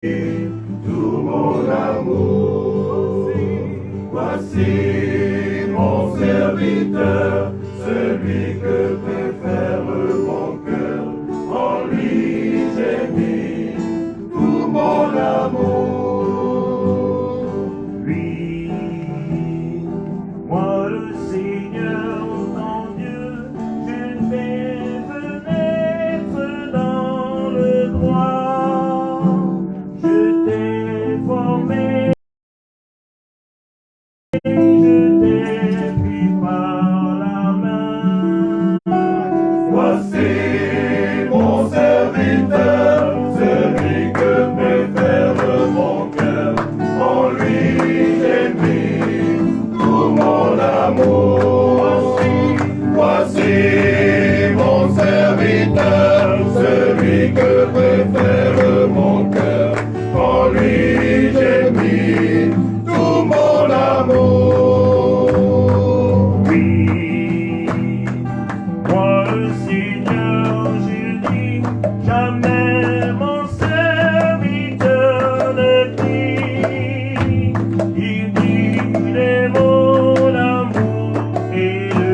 tout mon amour. Voici mon serviteur, celui que préfère mon cœur. En lui j'ai mis tout mon amour. Lui, moi le Seigneur, mon Dieu, je vais fenêtre dans le droit. Je t'ai formé, je t'ai pris par la main. Voici mon serviteur, celui que préfère mon cœur. En lui j'ai mis tout mon amour. Voici mon serviteur, celui que préfère mon cœur. En lui j'ai mis tout mon amour. Oui, moi le Seigneur, je dis, jamais mon serviteur ne dit. Il dit les mots d'amour et de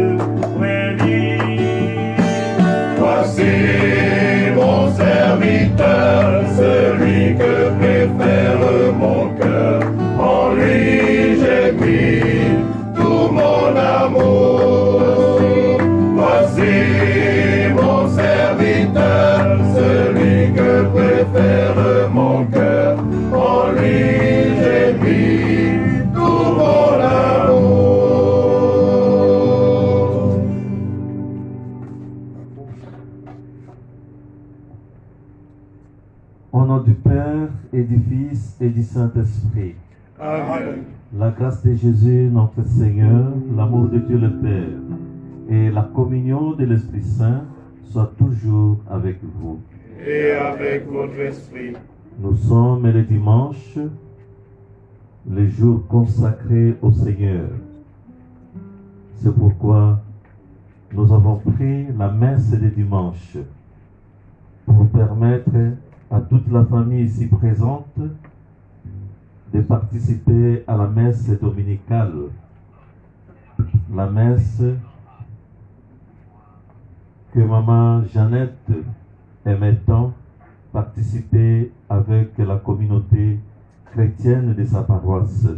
prévenir. Voici mon serviteur, celui que préfère mon cœur. En lui j'ai mis tout mon amour. Voici mon serviteur, celui que préfère mon cœur. En lui j'ai mis tout mon amour. Au nom du Père et du Fils et du Saint-Esprit, Amen. la grâce de Jésus notre Seigneur, l'amour de Dieu le Père et la communion de l'Esprit Saint soient toujours avec vous. Et avec votre esprit. Nous sommes le dimanche, le jour consacré au Seigneur. C'est pourquoi nous avons pris la messe de dimanche pour permettre à toute la famille ici présente de participer à la messe dominicale. La messe que maman Jeannette aimait tant participer avec la communauté chrétienne de sa paroisse.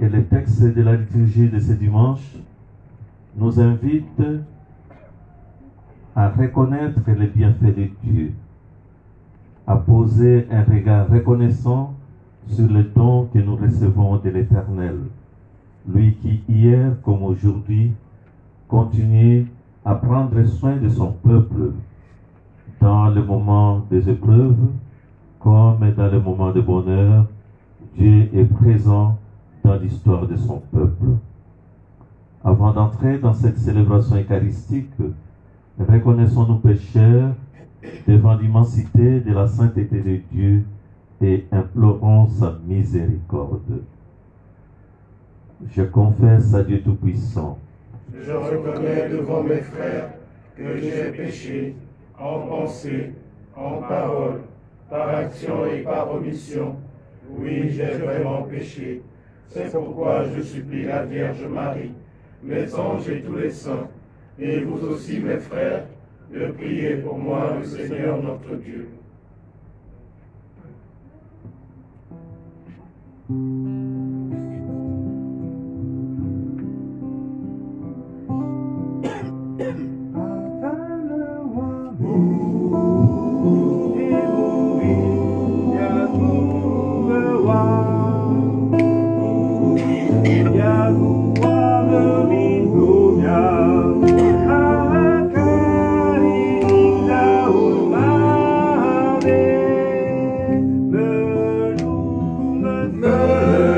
Et le texte de la liturgie de ce dimanche nous invite à reconnaître les bienfaits de Dieu, à poser un regard reconnaissant sur le don que nous recevons de l'Éternel, lui qui hier comme aujourd'hui continue à prendre soin de son peuple dans le moment des épreuves comme dans le moment de bonheur. Dieu est présent dans l'histoire de son peuple. Avant d'entrer dans cette célébration eucharistique, reconnaissons nos pécheurs devant l'immensité de la sainteté de Dieu et implorons sa miséricorde. Je confesse à Dieu Tout-Puissant. Je reconnais devant mes frères que j'ai péché en pensée, en parole, par action et par omission. Oui, j'ai vraiment péché. C'est pourquoi je supplie la Vierge Marie, mes anges et tous les saints, et vous aussi mes frères, de prier pour moi le Seigneur notre Dieu. Me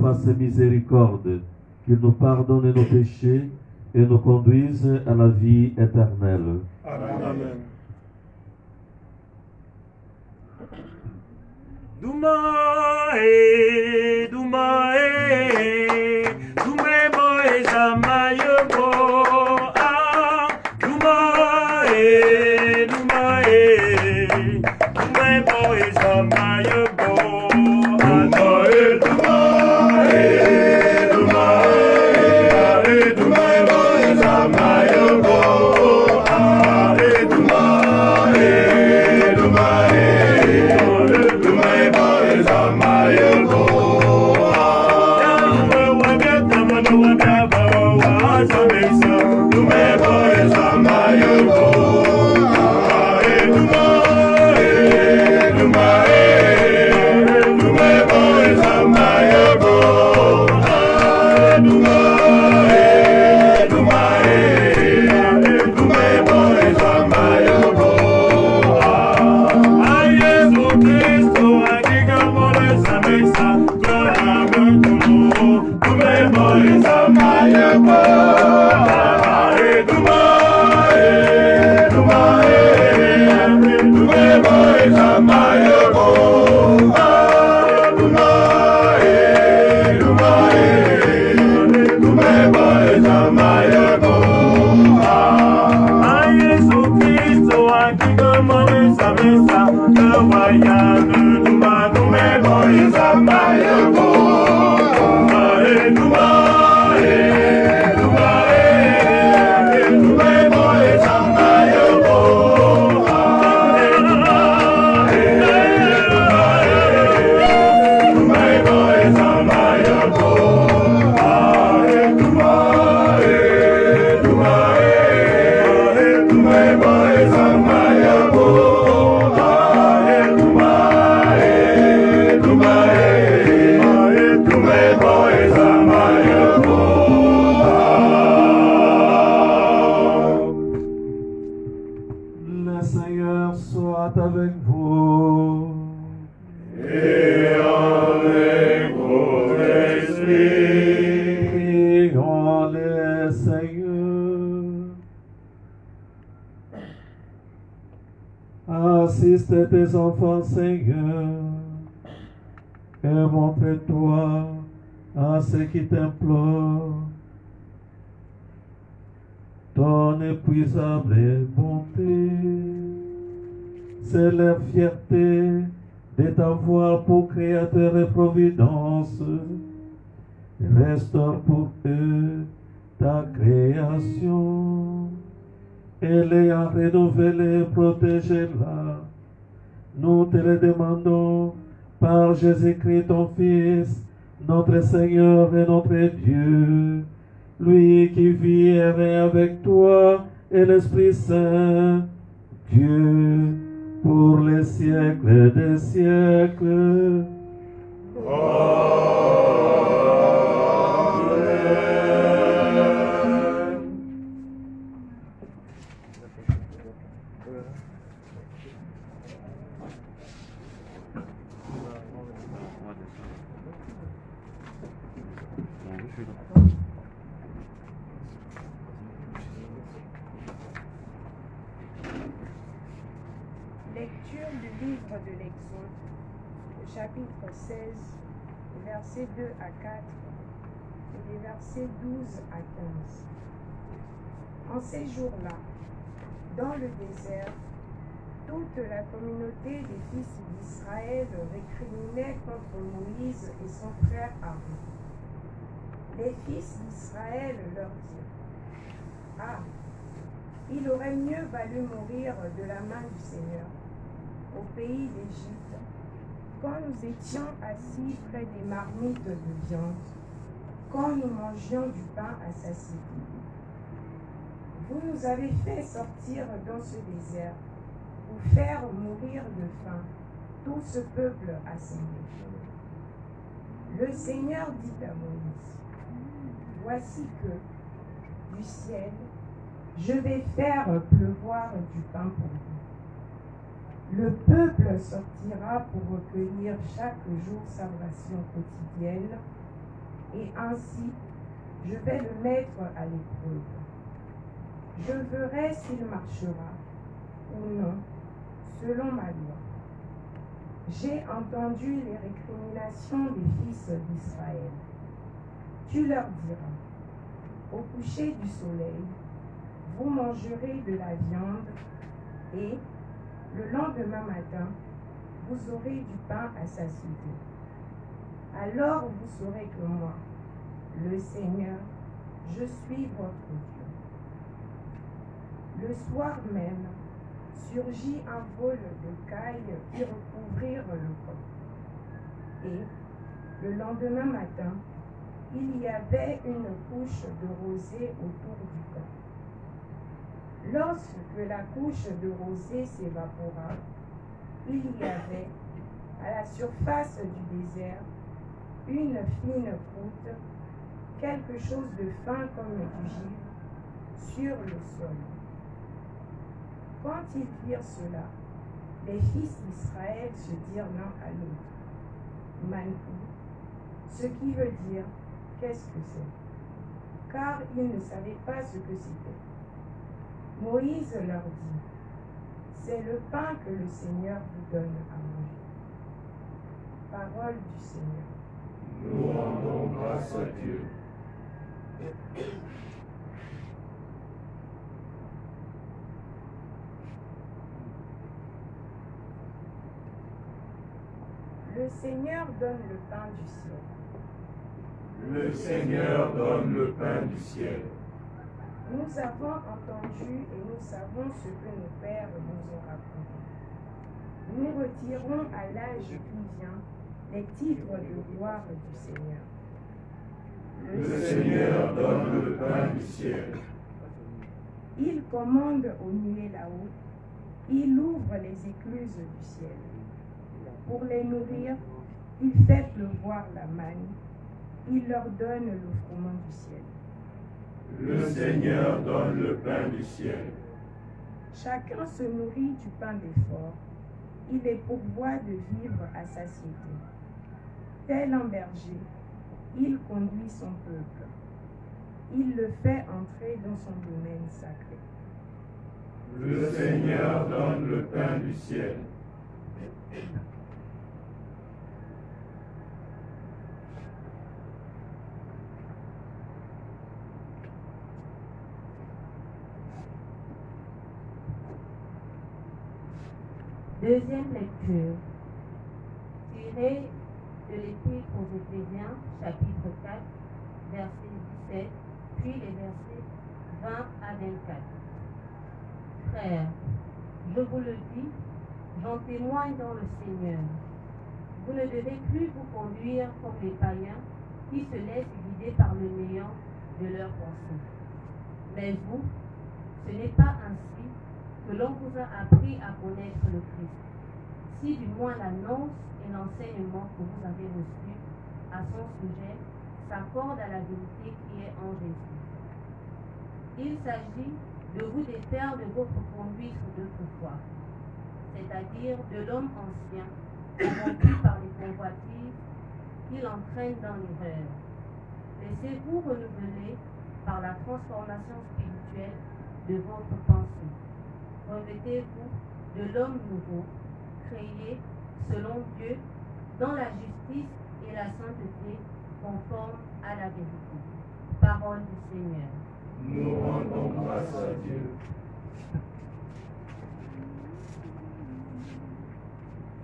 fasse miséricorde, qu'il nous pardonne nos péchés et nous conduise à la vie éternelle. Amen. Dumae, Dume boy zamayo bo, Dumae, Dume boy zamayo bo, Le Seigneur soit avec vous. Et avec votre esprit. Prions le Seigneur. Assiste tes enfants, Seigneur, et montre-toi à ceux qui t'implorent ton épuisable bonté. C'est leur fierté de t'avoir pour créateur et providence. Restaure pour eux ta création et l'ayant renouvelée, protège-la. Nous te le demandons par Jésus-Christ, ton Fils, notre Seigneur et notre Dieu, lui qui vit et règne avec toi et l'Esprit Saint, Dieu, pour les siècles des siècles. Lecture du livre de l'Exode, au chapitre 16, les versets 2 à 4 et les versets 12 à 15. En ces jours-là, dans le désert, toute la communauté des fils d'Israël récriminait contre Moïse et son frère Aaron. Les fils d'Israël leur dirent: Ah, il aurait mieux valu mourir de la main du Seigneur au pays d'Égypte, quand nous étions assis près des marmites de viande, quand nous mangions du pain à satiété. Vous nous avez fait sortir dans ce désert pour faire mourir de faim tout ce peuple assemblé. Le Seigneur dit à Moïse: Voici que, du ciel, je vais faire pleuvoir du pain pour vous. Le peuple sortira pour recueillir chaque jour sa ration quotidienne et ainsi je vais le mettre à l'épreuve. Je verrai s'il marchera ou non selon ma loi. J'ai entendu les récriminations des fils d'Israël. Tu leur diras, au coucher du soleil, vous mangerez de la viande et le lendemain matin, vous aurez du pain à satiété. Alors vous saurez que moi, le Seigneur, je suis votre Dieu. Le soir même, surgit un vol de cailles qui recouvrirent le camp. Et le lendemain matin, il y avait une couche de rosée autour du camp. Lorsque la couche de rosée s'évapora, il y avait à la surface du désert une fine croûte, quelque chose de fin comme du givre, sur le sol. Quand ils virent cela, les fils d'Israël se dirent l'un à l'autre, Mankou, ce qui veut dire qu'est-ce que c'est, car ils ne savaient pas ce que c'était. Moïse leur dit, c'est le pain que le Seigneur vous donne à manger. Parole du Seigneur. Nous rendons grâce à Dieu. Le Seigneur donne le pain du ciel. Le Seigneur donne le pain du ciel. Nous avons entendu et nous savons ce que nos pères nous ont raconté. Nous retirons à l'âge qui vient les titres de gloire du Seigneur. Le Seigneur donne le pain du ciel. Il commande aux nuées là-haut, il ouvre les écluses du ciel. Pour les nourrir, il fait pleuvoir la manne, il leur donne le froment du ciel. Le Seigneur donne le pain du ciel. Chacun se nourrit du pain d'effort, il les pourvoit de vivre à satiété. Tel un berger, il conduit son peuple. Il le fait entrer dans son domaine sacré. Le Seigneur donne le pain du ciel. Deuxième lecture, tirée de l'Épître aux Éphésiens, chapitre 4, verset 17, puis les versets 20 à 24. Frères, je vous le dis, j'en témoigne dans le Seigneur. Vous ne devez plus vous conduire comme les païens qui se laissent guider par le néant de leurs pensées. Mais vous, ce n'est pas ainsi que l'on vous a appris à connaître le Christ, si du moins l'annonce et l'enseignement que vous avez reçu à son sujet s'accordent à la vérité qui est en Jésus. Il s'agit de vous défaire de votre conduite d'autrefois, c'est-à-dire de l'homme ancien, corrompu par les convoitises qui l'entraînent dans l'erreur. Laissez-vous renouveler par la transformation spirituelle de votre pensée. Revêtez-vous de l'homme nouveau, créé selon Dieu, dans la justice et la sainteté conforme à la vérité. Parole du Seigneur. Nous rendons grâce à Dieu.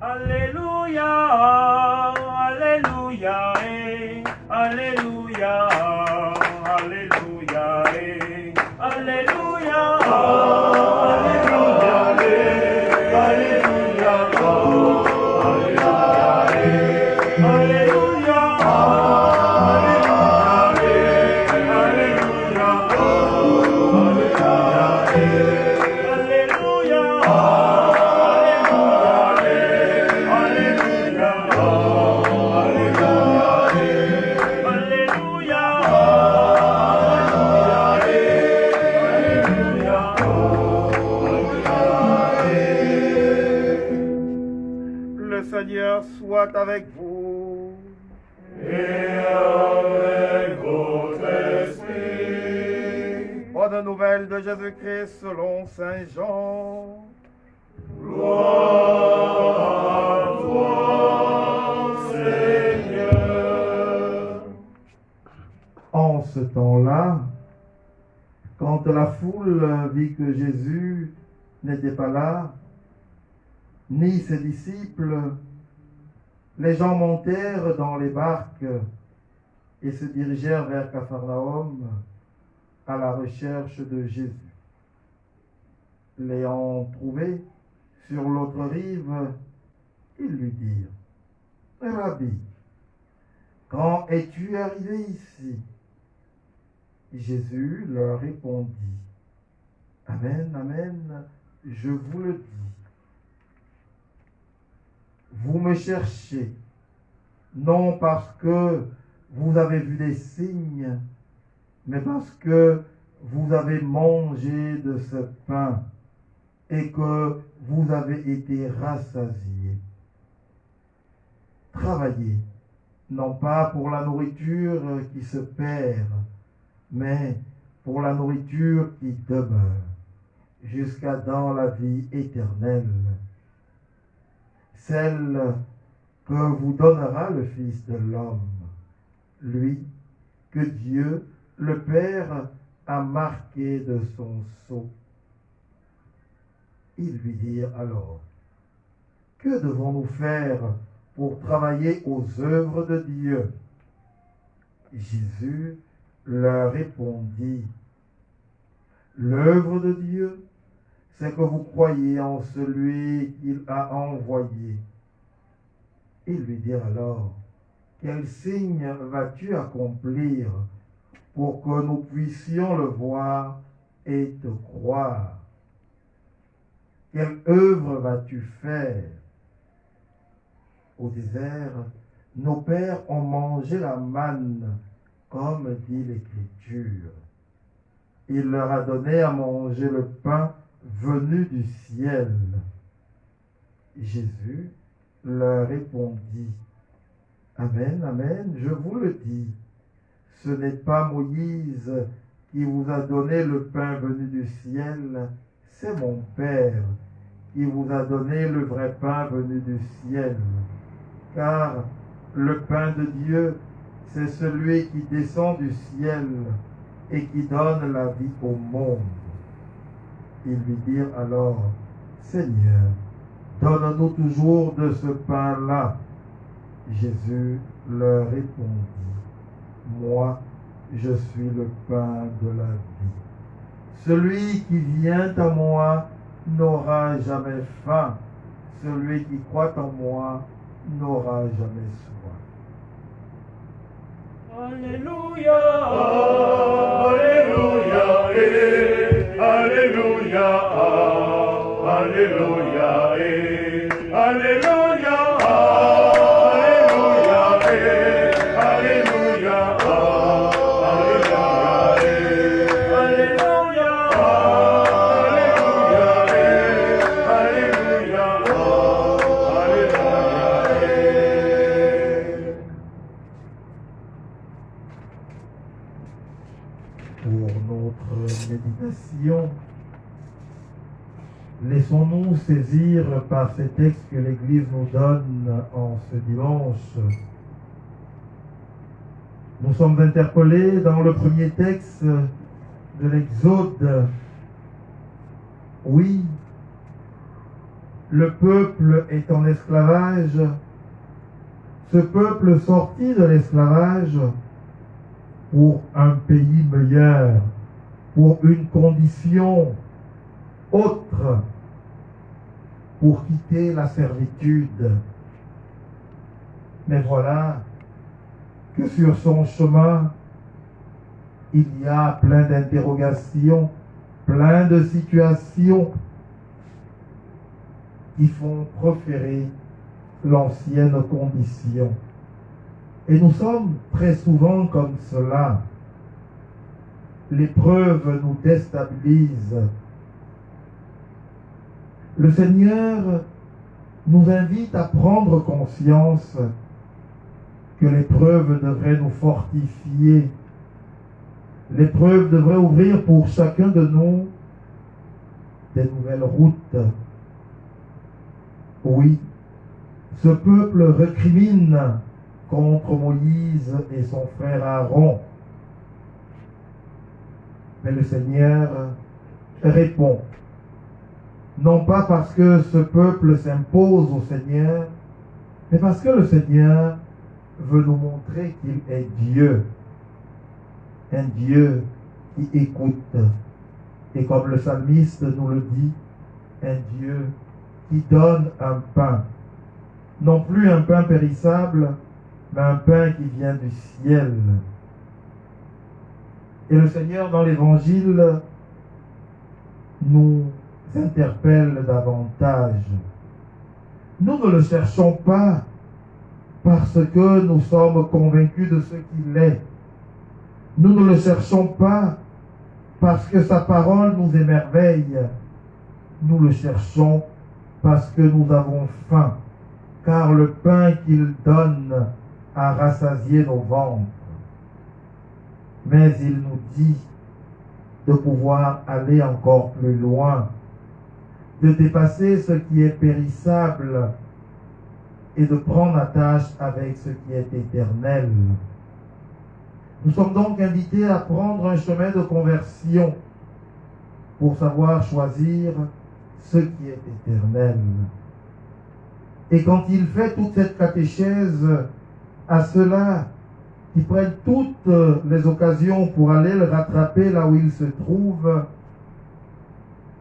Alléluia, Alléluia, Alléluia, Alléluia, Alléluia, Le Seigneur soit avec vous. Et avec Évangile de Jésus-Christ selon Saint Jean. Gloire à toi, Seigneur. En ce temps-là, quand la foule vit que Jésus n'était pas là, ni ses disciples, les gens montèrent dans les barques et se dirigèrent vers Capharnaüm à la recherche de Jésus. L'ayant trouvé sur l'autre rive, ils lui dirent: Rabbi, quand es-tu arrivé ici? Jésus leur répondit: Amen, amen, je vous le dis. Vous me cherchez, non parce que vous avez vu des signes, mais parce que vous avez mangé de ce pain et que vous avez été rassasiés. Travaillez, non pas pour la nourriture qui se perd, mais pour la nourriture qui demeure, jusqu'à dans la vie éternelle, celle que vous donnera le Fils de l'homme, lui que Dieu, le Père, a marqué de son sceau. Ils lui dirent alors: Que devons-nous faire pour travailler aux œuvres de Dieu? Jésus leur répondit: L'œuvre de Dieu, c'est que vous croyez en celui qu'il a envoyé. Ils lui dirent alors: Quel signe vas-tu accomplir pour que nous puissions le voir et te croire? Quelle œuvre vas-tu faire? Au désert, nos pères ont mangé la manne, comme dit l'Écriture. Il leur a donné à manger le pain venu du ciel. Jésus leur répondit: Amen, amen, je vous le dis, ce n'est pas Moïse qui vous a donné le pain venu du ciel, c'est mon Père qui vous a donné le vrai pain venu du ciel. Car le pain de Dieu, c'est celui qui descend du ciel et qui donne la vie au monde. Ils lui dirent alors: Seigneur, donne-nous toujours de ce pain-là. Jésus leur répondit: Moi, je suis le pain de la vie. Celui qui vient à moi n'aura jamais faim. Celui qui croit en moi n'aura jamais soif. Alléluia. Alléluia. Alléluia. Alléluia. Alléluia. Méditation, laissons-nous saisir par ces textes que l'Église nous donne en ce dimanche. Nous sommes interpellés dans le premier texte de l'Exode. Oui, le peuple est en esclavage. Ce peuple sorti de l'esclavage pour un pays meilleur, pour une condition autre, pour quitter la servitude. Mais voilà que sur son chemin, il y a plein d'interrogations, plein de situations qui font proférer l'ancienne condition. Et nous sommes très souvent comme cela. L'épreuve nous déstabilise. Le Seigneur nous invite à prendre conscience que l'épreuve devrait nous fortifier, L'épreuve devrait ouvrir pour chacun de nous des nouvelles routes. Oui, ce peuple récrimine contre Moïse et son frère Aaron. Mais le Seigneur répond, non pas parce que ce peuple s'impose au Seigneur, mais parce que le Seigneur veut nous montrer qu'il est Dieu, un Dieu qui écoute, et comme le psalmiste nous le dit, un Dieu qui donne un pain, non plus un pain périssable, mais un pain qui vient du ciel. Et le Seigneur, dans l'Évangile, nous interpelle davantage. Nous ne le cherchons pas parce que nous sommes convaincus de ce qu'il est. Nous ne le cherchons pas parce que sa parole nous émerveille. Nous le cherchons parce que nous avons faim, car le pain qu'il donne a rassasié nos ventres. Mais il nous dit de pouvoir aller encore plus loin, de dépasser ce qui est périssable et de prendre attache avec ce qui est éternel. Nous sommes donc invités à prendre un chemin de conversion pour savoir choisir ce qui est éternel. Et quand il fait toute cette catéchèse à ceux-là qui prennent toutes les occasions pour aller le rattraper là où il se trouve,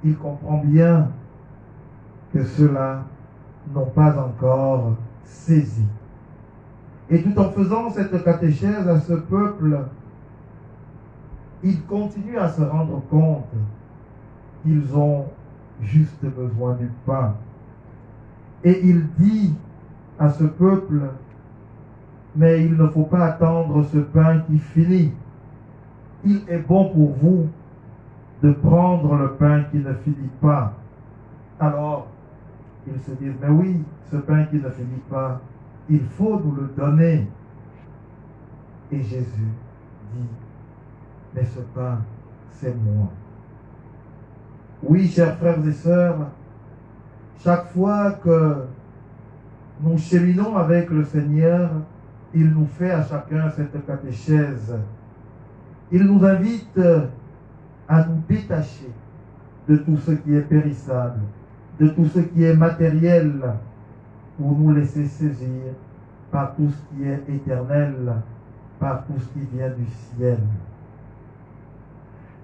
il comprend bien que ceux-là n'ont pas encore saisi. Et tout en faisant cette catéchèse à ce peuple, il continue à se rendre compte qu'ils ont juste besoin du pain. Et il dit à ce peuple, mais il ne faut pas attendre ce pain qui finit. Il est bon pour vous de prendre le pain qui ne finit pas. Alors, ils se disent, mais oui, ce pain qui ne finit pas, il faut nous le donner. Et Jésus dit, mais ce pain, c'est moi. Oui, chers frères et sœurs, chaque fois que nous cheminons avec le Seigneur, il nous fait à chacun cette catéchèse. Il nous invite à nous détacher de tout ce qui est périssable, de tout ce qui est matériel, pour nous laisser saisir par tout ce qui est éternel, par tout ce qui vient du ciel.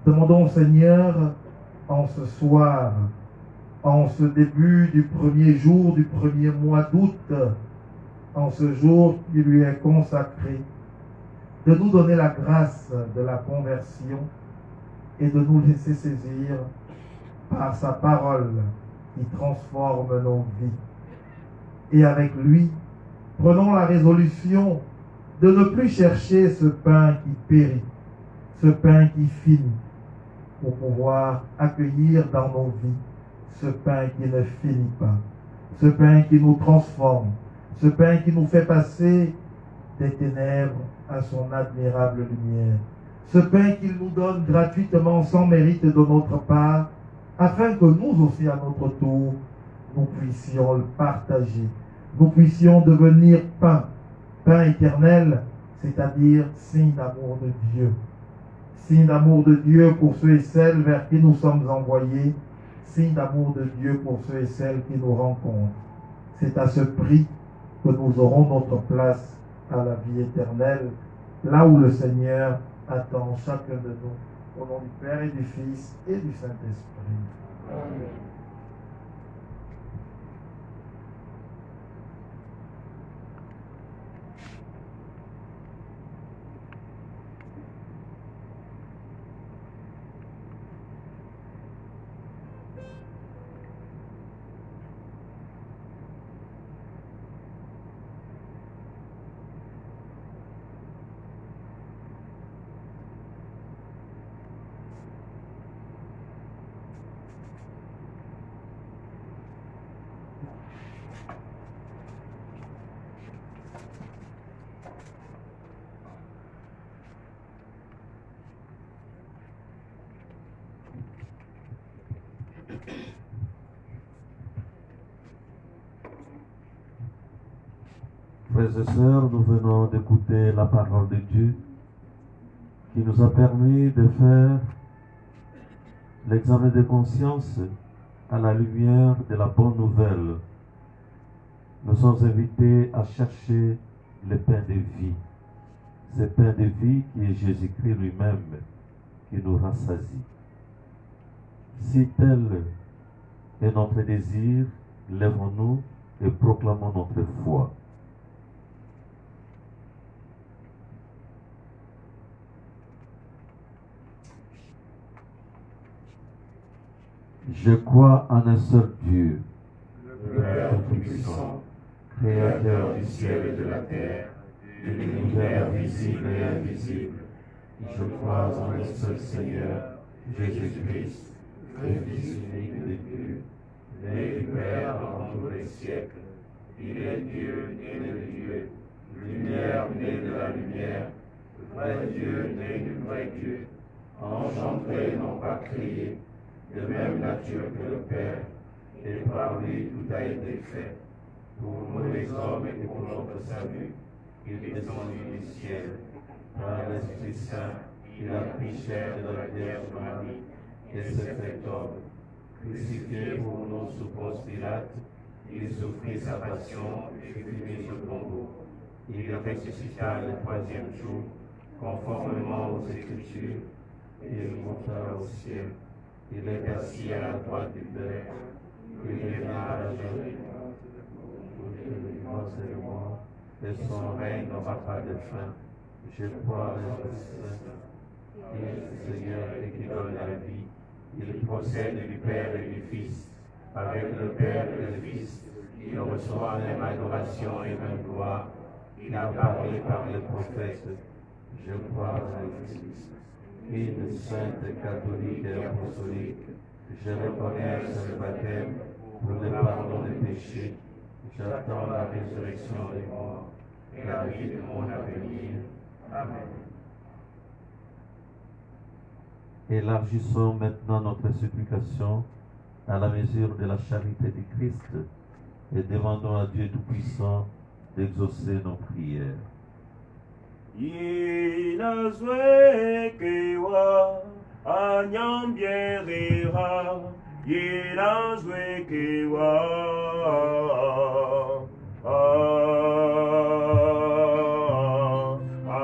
Demandons au Seigneur, en ce soir, en ce début du premier jour du premier mois d'août, en ce jour qui lui est consacré, de nous donner la grâce de la conversion et de nous laisser saisir par sa parole qui transforme nos vies. Et avec lui, prenons la résolution de ne plus chercher ce pain qui périt, ce pain qui finit, pour pouvoir accueillir dans nos vies ce pain qui ne finit pas, ce pain qui nous transforme, ce pain qui nous fait passer des ténèbres à son admirable lumière, ce pain qu'il nous donne gratuitement sans mérite de notre part, afin que nous aussi à notre tour, nous puissions le partager, nous puissions devenir pain, pain éternel, c'est-à-dire signe d'amour de Dieu. Signe d'amour de Dieu pour ceux et celles vers qui nous sommes envoyés, signe d'amour de Dieu pour ceux et celles qui nous rencontrent. C'est à ce prix que nous aurons notre place à la vie éternelle, là où le Seigneur attend chacun de nous, au nom du Père et du Fils et du Saint-Esprit. Amen. Frères et sœurs, nous venons d'écouter la parole de Dieu qui nous a permis de faire l'examen de conscience à la lumière de la bonne nouvelle. Nous sommes invités à chercher le pain de vie. Ce pain de vie qui est Jésus-Christ lui-même, qui nous rassasie. Si tel est notre désir, lèvons-nous et proclamons notre foi. Je crois en un seul Dieu, le Père Tout-Puissant, Créateur du ciel et de la terre, de l'univers visible et invisible. Je crois en un seul Seigneur, Jésus-Christ, Fils unique de Dieu, né du Père avant tous les siècles. Il est Dieu, né de Dieu, lumière née de la lumière, vrai Dieu, né du vrai Dieu, engendré, non pas créé, de même nature que le Père, et par lui tout a été fait. Pour nous les hommes et pour notre salut, il est descendu du ciel. Par l'Esprit Saint, il a pris chair de la Vierge Marie et s'est fait homme. Crucifié pour nous sous Ponce Pilate, il souffrit sa passion et fut mis au tombeau. Il ressuscita le troisième jour, conformément aux Écritures, et il monta au ciel. Il est assis à la droite du Père. Il viendra juger les vivants et les morts, et son règne n'aura pas de fin. Je crois en l'Esprit Saint, qui est le Seigneur et qui donne la vie. Il procède du Père et du Fils. Avec le Père et le Fils, il reçoit même adoration et même gloire. Il a parlé par les prophètes. Je crois en l'Église, une sainte, catholique et apostolique. Je reconnais le baptême pour le pardon des péchés. J'attends la résurrection des morts et la vie du monde à venir. Amen. Élargissons maintenant notre supplication à la mesure de la charité du Christ et demandons à Dieu Tout-Puissant d'exaucer nos prières. Yinazwekewa anyambierera Yinazwekewa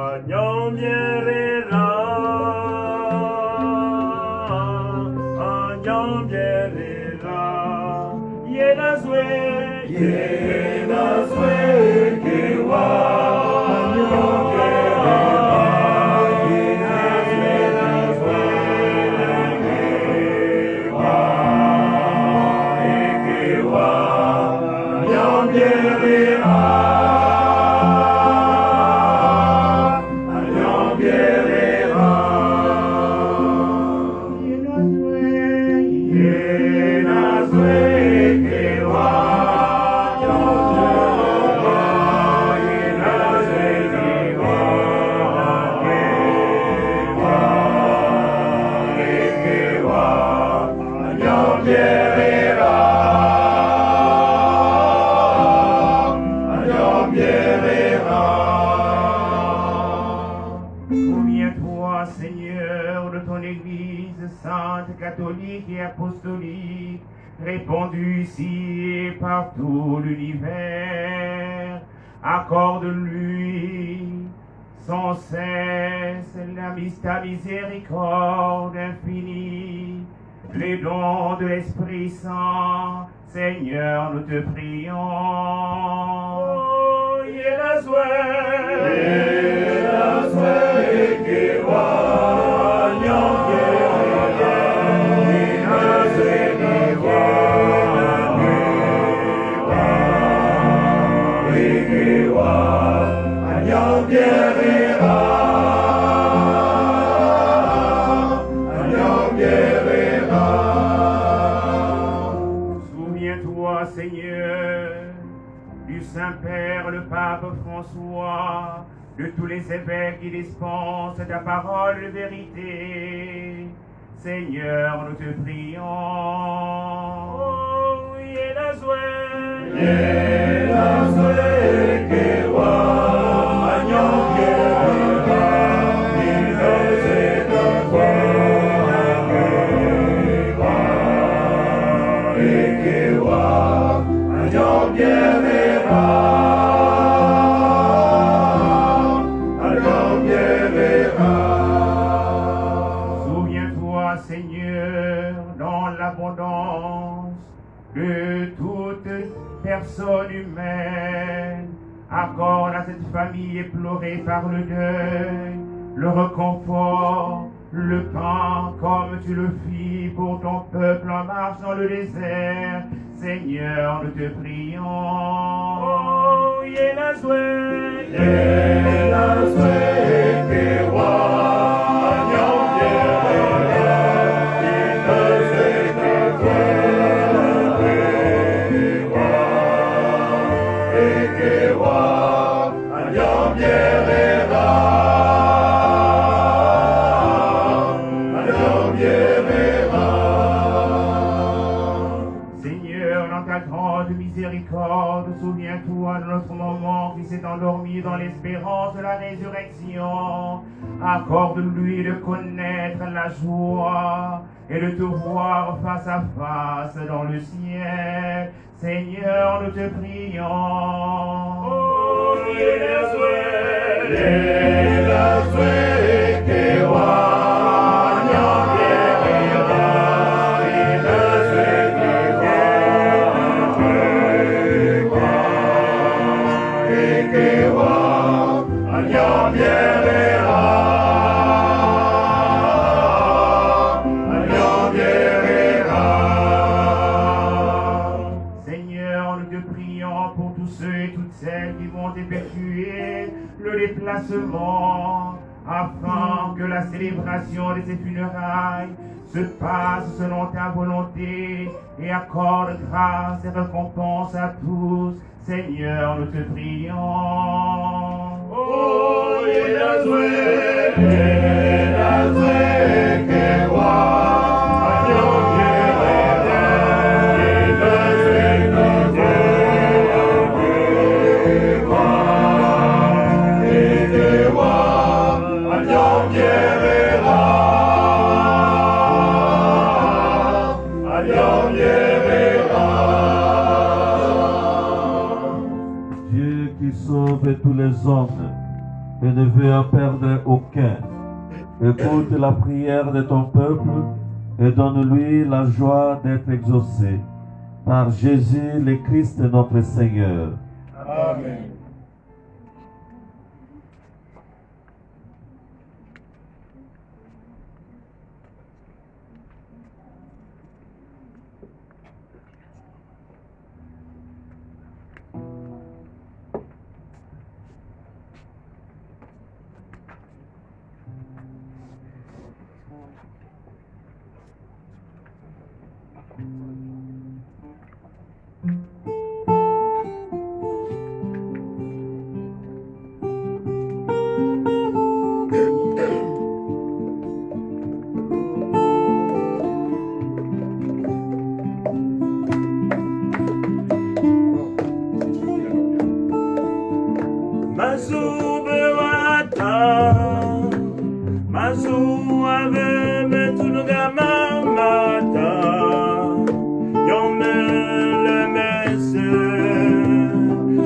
anyambierera anyambierera Yinazwekewa Souviens-toi, Seigneur, de ton Église sainte, catholique et apostolique, répandue ici et par tout l'univers. Accorde-lui sans cesse ta miséricorde infinie, les dons de l'Esprit Saint. Seigneur, nous te prions. Souviens-toi, Seigneur, du Saint-Père, le Pape François, de tous les évêques qui dispensent ta parole de vérité. Seigneur, nous te prions. Accorde à cette famille éplorée par le deuil le réconfort, le pain comme tu le fis pour ton peuple en marche dans le désert. Seigneur, nous te prions. Oh, Yelazwe, souviens-toi de notre moment qui s'est endormi dans l'espérance de la résurrection. Accorde-lui de connaître la joie et de te voir face à face dans le ciel. Seigneur, nous te prions. oh, Yelazwe, Seigneur, nous te prions pour tous ceux et toutes celles qui vont effectuer le déplacement afin que la célébration de ces funérailles se passe selon ta volonté et accorde grâce et récompense à tous. Seigneur, nous te prions. oh, Yelazwe, Dieu qui sauve tous les hommes et ne veut en perdre aucun, écoute la prière de ton peuple et donne-lui la joie d'être exaucé. Par Jésus le Christ notre Seigneur. Amen.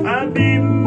Abim,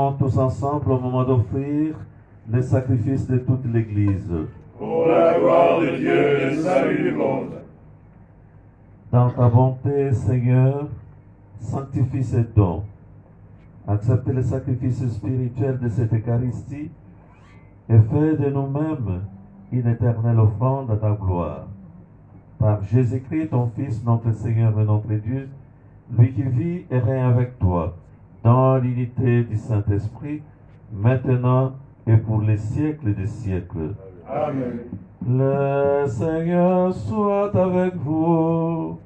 levons tous ensemble au moment d'offrir les sacrifices de toute l'Église. Pour la gloire de Dieu et le salut du monde. Dans ta bonté, Seigneur, sanctifie ces dons. Accepte le sacrifice spirituel de cette Eucharistie et fais de nous-mêmes une éternelle offrande à ta gloire. Par Jésus-Christ, ton Fils, notre Seigneur et notre Dieu, lui qui vit et règne avec toi, dans l'unité du Saint-Esprit, maintenant et pour les siècles des siècles. Amen. Le Seigneur soit avec vous.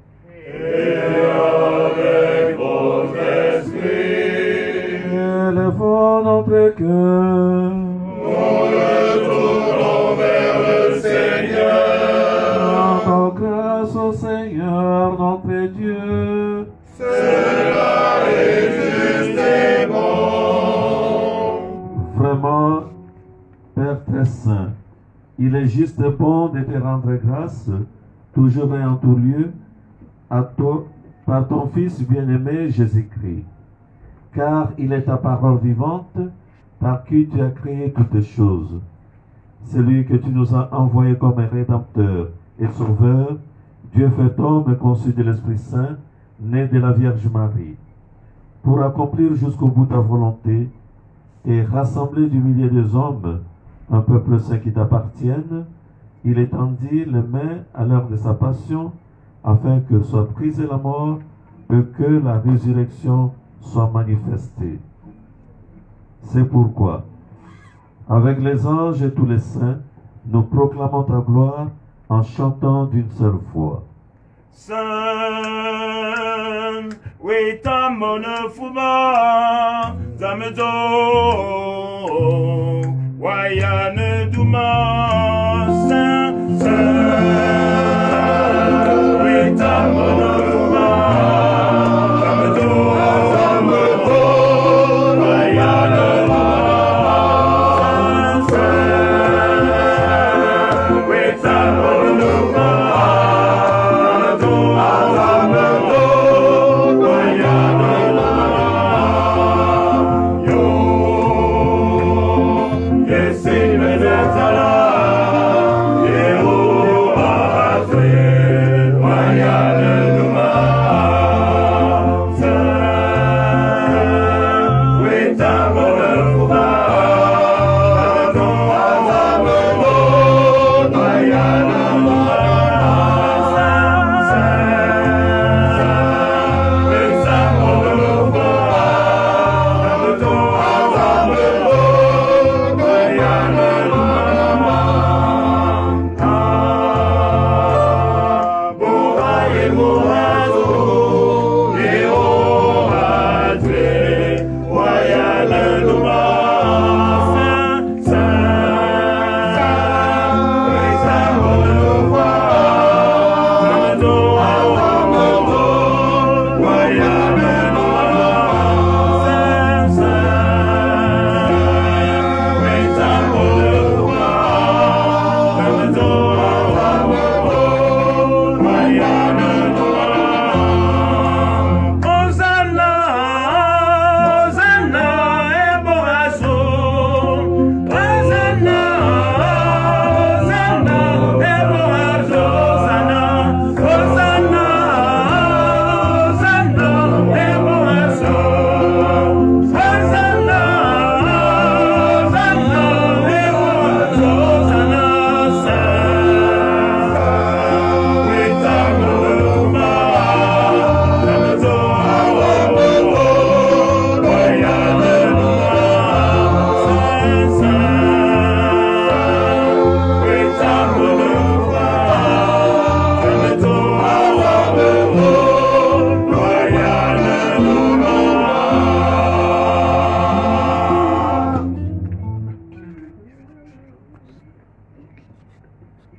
Et avec votre esprit, Élevons notre cœur. nous retournons vers le Seigneur. Rendons grâce au Seigneur, notre Dieu. Cela est juste et bon. Vraiment, Père très saint, il est juste et bon de te rendre grâce, toujours et en tout lieu, à toi, par ton Fils bien-aimé Jésus-Christ. Car il est ta parole vivante, par qui tu as créé toutes choses. C'est lui que tu nous as envoyé comme un rédempteur et sauveur, Dieu fait homme et conçu de l'Esprit Saint, né de la Vierge Marie, pour accomplir jusqu'au bout ta volonté et rassembler du milieu des hommes un peuple saint qui t'appartienne. Il étendit les mains à l'heure de sa passion, afin que soit brisée la mort et que la résurrection soit manifestée. C'est pourquoi, avec les anges et tous les saints, nous proclamons ta gloire en chantant d'une seule voix. Saint, oui, ta monofuba, zamezo, wayane duma, Saint, oui, ta monofuba, zamezo, wayane duma, Saint, oui, ta monofuba.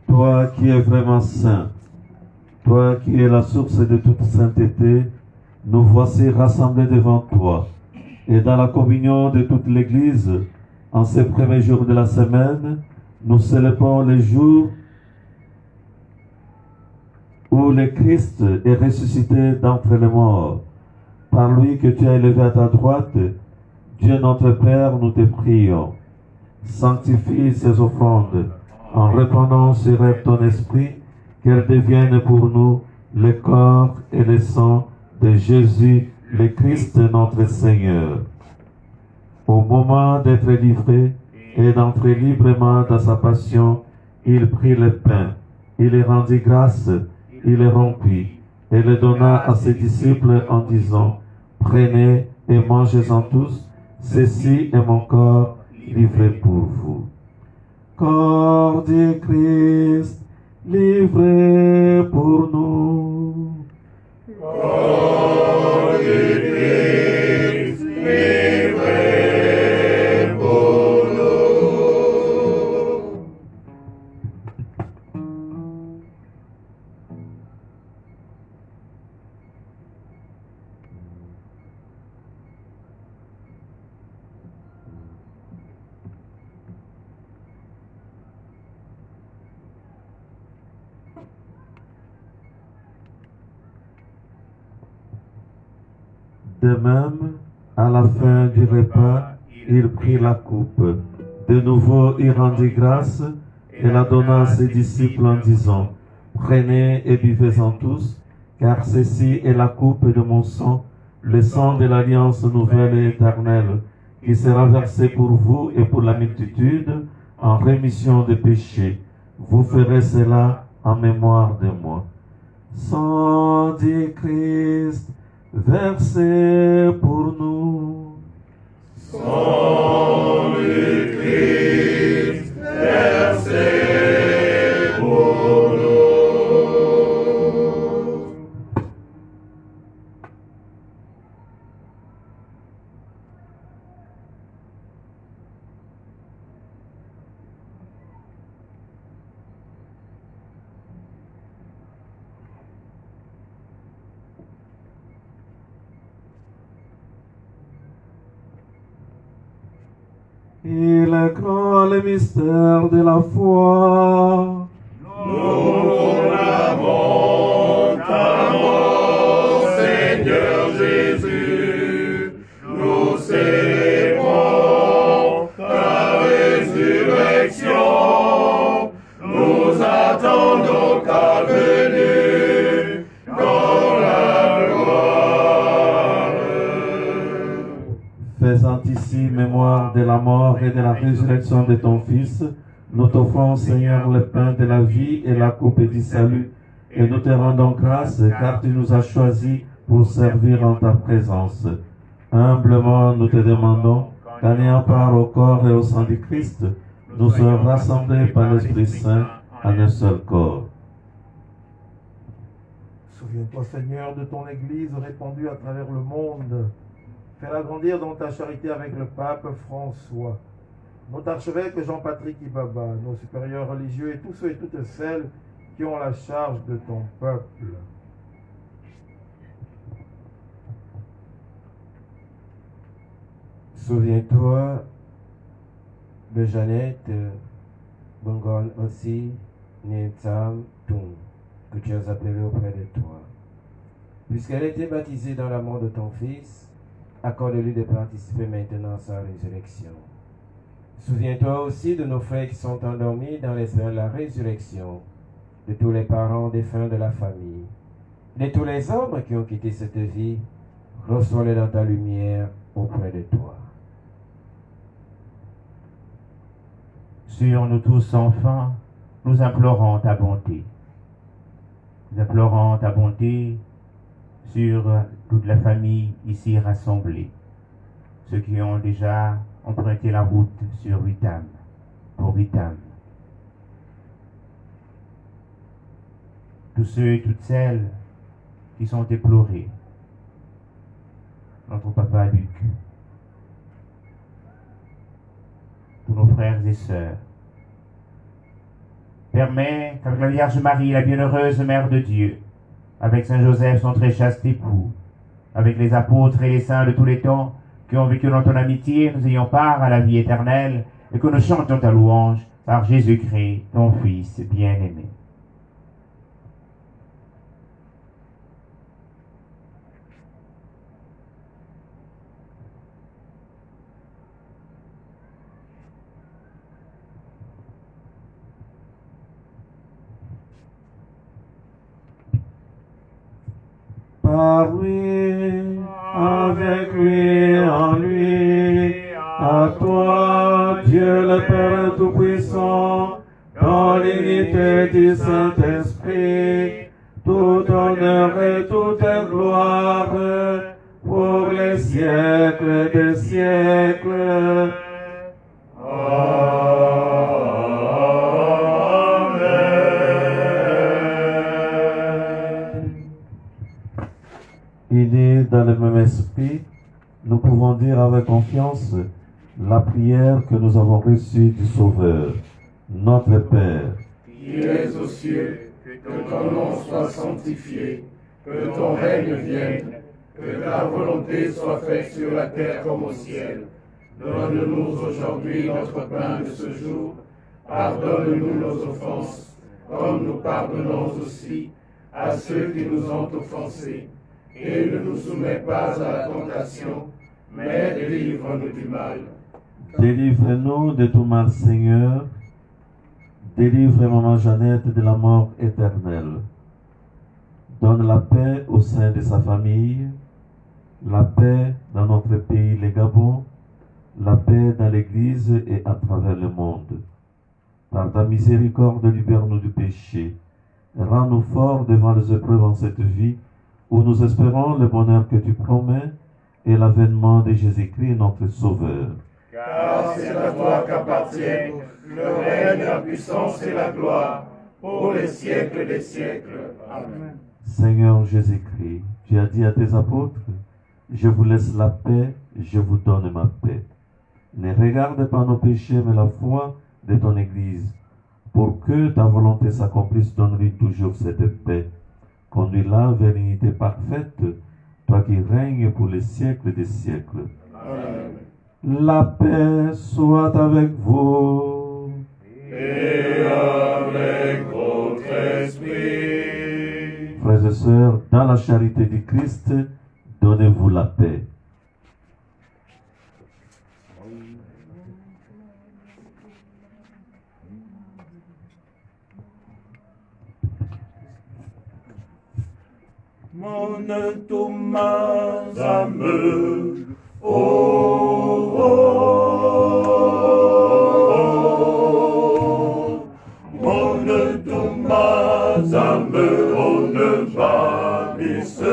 Toi qui es vraiment saint, toi qui es la source de toute sainteté, nous voici rassemblés devant toi. Et dans la communion de toute l'Église, en ces premiers jours de la semaine, nous célébrons les jours où le Christ est ressuscité d'entre les morts. Par lui que tu as élevé à ta droite, Dieu notre Père, nous te prions. Sanctifie ces offrandes en répandant sur elles ton esprit, qu'elles deviennent pour nous le corps et le sang de Jésus, le Christ notre Seigneur. Au moment d'être livré et d'entrer librement dans sa passion, il prit le pain, il le rendit grâce, il le rompit et le donna à ses disciples en disant, « Prenez et mangez-en tous, ceci est mon corps livré pour vous. » Corps du Christ, livré pour nous. Corps du Christ, livré pour nous. De même, à la fin du repas, il prit la coupe. De nouveau, il rendit grâce et la donna à ses disciples en disant, « Prenez et buvez-en tous, car ceci est la coupe de mon sang, le sang de l'alliance nouvelle et éternelle, qui sera versé pour vous et pour la multitude en rémission des péchés. Vous ferez cela en mémoire de moi. » Sang du Christ, versé pour nous. Sang du Christ, versé pour nous. Il est grand le mystère de la foi. Nous proclamons ta mort, Seigneur Jésus. Nous célébrons ta résurrection. Nous attendons ta venue dans la gloire. Faisant ici mémoire de la mort et de la résurrection de ton Fils, nous t'offrons, Seigneur, le pain de la vie et la coupe du salut, et nous te rendons grâce car tu nous as choisis pour servir en ta présence. Humblement, nous te demandons qu'en ayant part au corps et au sang du Christ, nous soyons rassemblés par l'Esprit Saint en un seul corps. Souviens-toi, Seigneur, de ton Église répandue à travers le monde. Fais-la grandir dans ta charité avec le pape François, notre archevêque Jean-Patrick Ibaba, nos supérieurs religieux et tous ceux et toutes celles qui ont la charge de ton peuple. Souviens-toi de Jeannette Bongon aussi, née Tsam Tung, que tu as appelée auprès de toi. Puisqu'elle était baptisée dans l'amour de ton Fils, accorde-lui de participer maintenant à sa résurrection. Souviens-toi aussi de nos frères qui sont endormis dans l'espoir de la résurrection, de tous les parents défunts de la famille, de tous les hommes qui ont quitté cette vie, reçois-les dans ta lumière auprès de toi. Sur nous tous, enfants, nous implorons ta bonté. Nous implorons ta bonté sur toute la famille ici rassemblée. Ceux qui ont déjà emprunté la route sur Witam, pour Witam. Tous ceux et toutes celles qui sont déplorés. Notre papa Luc. Tous nos frères et sœurs. Permets qu'avec la Vierge Marie, la bienheureuse Mère de Dieu, avec Saint Joseph, son très chaste époux, avec les apôtres et les saints de tous les temps qui ont vécu dans ton amitié, nous ayons part à la vie éternelle et que nous chantions ta louange par Jésus-Christ, ton Fils bien-aimé. Par lui, avec lui, en lui, à toi, Dieu le Père Tout-Puissant, dans l'unité du Saint-Esprit, tout honneur et toute gloire pour les siècles des siècles. Unis dans le même esprit, nous pouvons dire avec confiance la prière que nous avons reçue du Sauveur, notre Père. Qui es aux cieux, que ton nom soit sanctifié, que ton règne vienne, que ta volonté soit faite sur la terre comme au ciel. Donne-nous aujourd'hui notre pain de ce jour. Pardonne-nous nos offenses, comme nous pardonnons aussi à ceux qui nous ont offensés. Et ne nous soumets pas à la tentation, mais délivre-nous du mal. Délivre-nous de tout mal, Seigneur. Délivre Maman Jeannette de la mort éternelle. Donne la paix au sein de sa famille, la paix dans notre pays, le Gabon, la paix dans l'Église et à travers le monde. Par ta miséricorde, libère-nous du péché. Rends-nous forts devant les épreuves en cette vie, où nous espérons le bonheur que tu promets et l'avènement de Jésus-Christ, notre Sauveur. Car c'est à toi qu'appartiennent le règne, la puissance et la gloire, pour les siècles des siècles. Amen. Seigneur Jésus-Christ, tu as dit à tes apôtres, je vous laisse la paix, je vous donne ma paix. Ne regarde pas nos péchés, mais la foi de ton Église. Pour que ta volonté s'accomplisse, donne-lui toujours cette paix. Conduis-la vers l'unité parfaite, toi qui règnes pour les siècles des siècles. Amen. La paix soit avec vous. Et avec votre esprit. Frères et sœurs, dans la charité du Christ, donnez-vous la paix. Mon Thomas âme, oh, oh, mon Thomas âme, on ne bannisse.